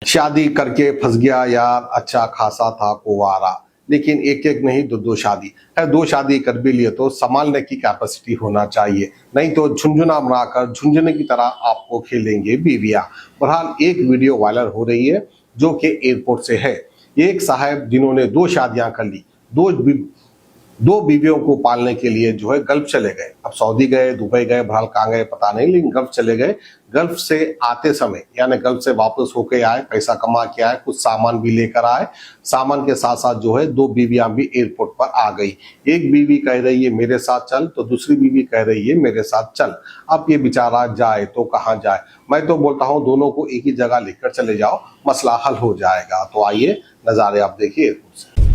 शादी करके फंस गया यार, अच्छा खासा था कुंवारा, लेकिन एक एक नहीं दो दो शादी है। दो शादी कर भी लिए तो संभालने की कैपेसिटी होना चाहिए, नहीं तो झुंझुना बनाकर झुंझुने की तरह आपको खेलेंगे बीवियां। बहरहाल एक वीडियो वायरल हो रही है जो कि एयरपोर्ट से है। एक साहब जिन्होंने दो शादियां कर ली, दो बीवियों को पालने के लिए जो है गल्फ चले गए। अब सऊदी गए, दुबई गए, बहरहाल कहाँ गए पता नहीं, लेकिन गल्फ चले गए। गल्फ से आते समय यानी गल्फ से वापस होके आए, पैसा कमा के आए, कुछ सामान भी लेकर आए। सामान के साथ साथ जो है दो बीवियां भी एयरपोर्ट पर आ गई। एक बीवी कह रही है मेरे साथ चल, तो दूसरी बीवी कह रही है मेरे साथ चल। अब ये बेचारा जाए तो कहाँ जाए। मैं तो बोलता हूँ दोनों को एक ही जगह लेकर चले जाओ, मसला हल हो जाएगा। तो आइए नजारे आप देखिए एयरपोर्ट से।